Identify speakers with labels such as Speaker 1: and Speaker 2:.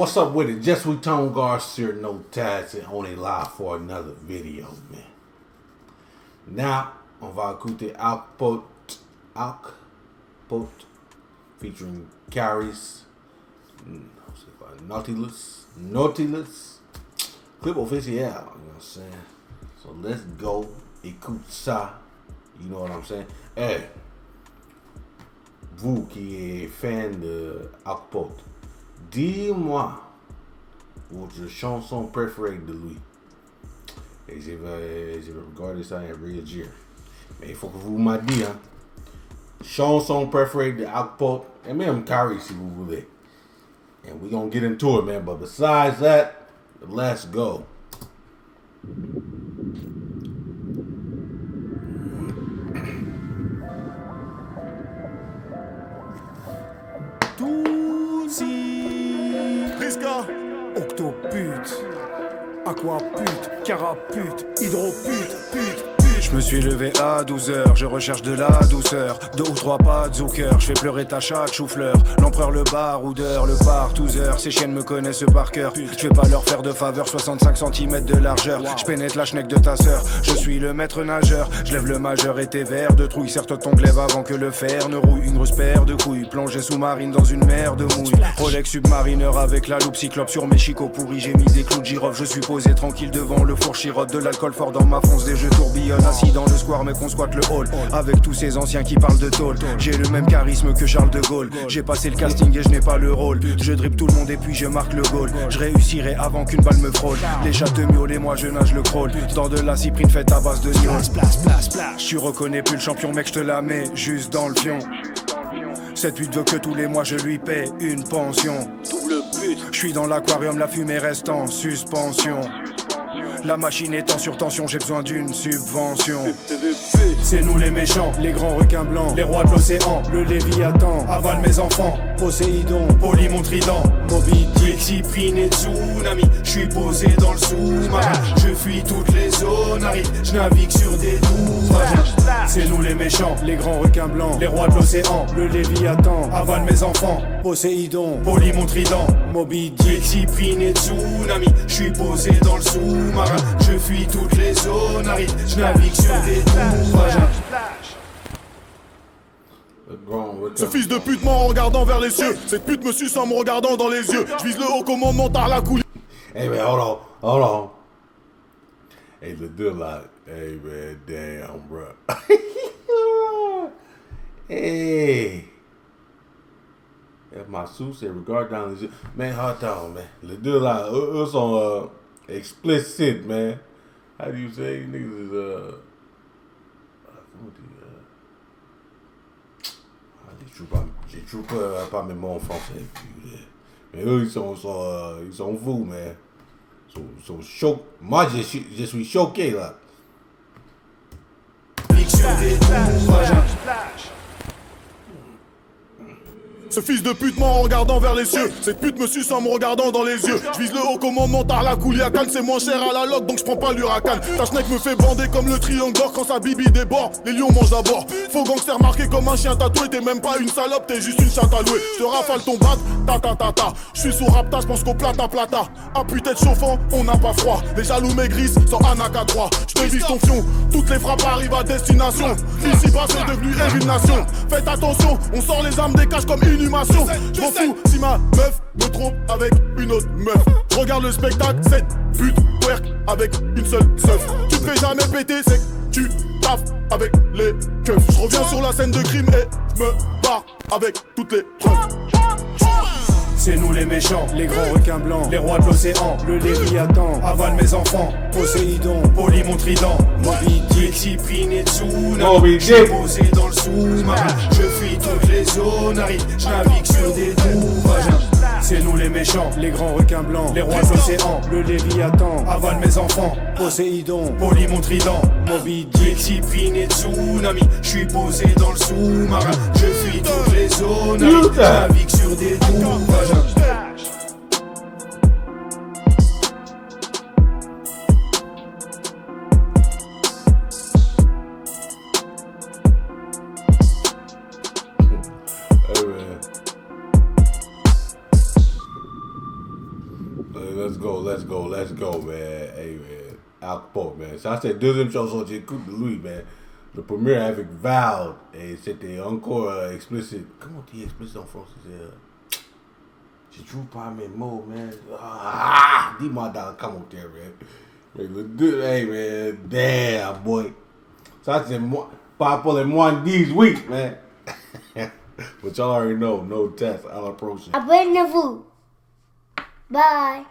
Speaker 1: what's up with it? Just with Tone Garcia, no tags, et on est là for another video, man. Now, on va écouter Output featuring Caris, Nautilus, clip official, you know what I'm saying? So let's go, écoute ça, you know what I'm saying? Hey, vous qui êtes fan de Output, dis-moi votre chanson préférée de lui. Et je vais regarder ça et réagir. Mais il faut que vous m'ayez dit, hein. Chanson préférée de Output, et même Caris si vous voulez. And we're gonna get into it, man. But besides that, let's go.
Speaker 2: Riska, Octopute, Aquapute, Carapute, Hydropute, pute. Je me suis levé à 12h, je recherche de la douceur. 2 ou 3 pas de Zucker, je fais pleurer ta chatte chou-fleur. L'empereur, le baroudeur, le partouzeur. Ces chiennes me connaissent par cœur. Je vais pas leur faire de faveur, 65 cm de largeur. Je pénètre la schneck de ta sœur. Je suis le maître nageur, je lève le majeur et tes verres de trouille. Serre-toi ton glaive avant que le fer ne rouille. Une grosse paire de couilles, plongée sous-marine dans une mer de mouille. Rolex submarineur avec la loupe cyclope sur mes chicots pourris. J'ai mis des clous de girofle, je suis posé tranquille devant le four chirote. De l'alcool fort dans ma fonce, des jeux tourbillonnent. Assis dans le square mais qu'on squatte le hall. Avec tous ces anciens qui parlent de tôle. J'ai le même charisme que Charles de Gaulle. J'ai passé le casting et je n'ai pas le rôle. Je dribble tout le monde et puis je marque le goal. Je réussirai avant qu'une balle me frôle. Les chats te miaulent et moi je nage le crawl. Dans de la cyprine faite à base de gnôle. Tu reconnais plus le champion mec, je te la mets juste dans le fion. 7-8 veut que tous les mois je lui paie une pension. Je suis dans l'aquarium, la fumée reste en suspension. La machine est en surtension, j'ai besoin d'une subvention. C'est nous les méchants, les grands requins blancs, les rois de l'océan, le Léviathan, avale mes enfants, Poséidon, Poly mon trident, Moby Dick, Cyprine et Tsunami. Je suis posé dans le sous-marin, je fuis toutes les zones arides, je navigue sur des tours. C'est nous les méchants, les grands requins blancs, les rois de l'océan, le Léviathan, avale mes enfants, Poséidon, Poly mon trident, Moby Dick, Cyprine et Tsunami. Je suis posé dans le sous-marin, je fuis toutes les zones arides, je navigue sur des tours.
Speaker 3: Ce fils de pute ment en regardant vers les cieux. Cette pute me suce en me regardant dans les yeux. Je vise le haut commandement par la coulée.
Speaker 1: Hey man, hold on. Hey, le deux là. Hey man, damn bro. Hey. Ma sous c'est regarde dans les yeux. Man, attends, man. Les deux là, eux sont explicit, man. How do you say? Niggas is j'ai toujours pas mes mots en français. Mais eux, ils sont fous, man. Ils sont choqués. Moi, je suis choqué, là.
Speaker 3: Ce fils de pute ment en regardant vers les cieux. Cette pute me suce en me regardant dans les yeux. Je vise le haut commandement par la Kouliakan. C'est moins cher à la loc donc je prends pas l'Huracan. Ta schneck me fait bander comme le triangle d'or quand sa bibi déborde. Les lions mangent d'abord. Faux gangster marqué comme un chien tatoué. T'es même pas une salope, t'es juste une chatte à louer. Je te rafale ton bat, ta. Je suis sous rapta, je pense qu'au plata. À putain de chauffant, on n'a pas froid. Les jaloux maigrissent sans Anaka 3. Je te vise ton fion, toutes les frappes arrivent à destination. Ici bas c'est devenu une nation. Faites attention, on sort les armes des caches comme inhumation. Je m'en fous si ma meuf me trompe avec une autre meuf. Je regarde le spectacle, cette pute work avec une seule seuf. Tu te fais jamais péter, c'est que tu taffes avec les keufs. Je reviens sur la scène de crime et me barre avec toutes les preuves.
Speaker 2: C'est nous les méchants, les grands requins blancs, les rois de l'océan, le Léviathan, avale mes enfants, Poséidon, Poly mon trident, Moby Dick, Cyprine et Tsunami. Je suis posé dans le sous-marin, je fuis toutes les zones arides, je navigue sur des tours. C'est nous les méchants, les grands requins blancs, les rois de l'océan, le Léviathan, avale mes enfants, Poséidon, Poly mon trident, Moby Dick, Cyprine et Tsunami. Je suis posé dans le sous-marin, je fuis toutes les zones arides, je navigue sur des tours.
Speaker 1: let's go, man. Hey, man. Acapulco, man. Ça, c'est deuxième chanson que j'écoute de lui, man. Le premier avec Val, et c'était encore explicite. Comment tu dis explicite en français? Je trouve pas mes mots, man. Dis-moi dans le commentaire, man. Mais le deux, hey, man. Damn, boy. Ça, c'est moi. Pas pour les moins de 18, man. But y'all already know, no test. À la prochaine.
Speaker 4: Abonnez-vous. Bye.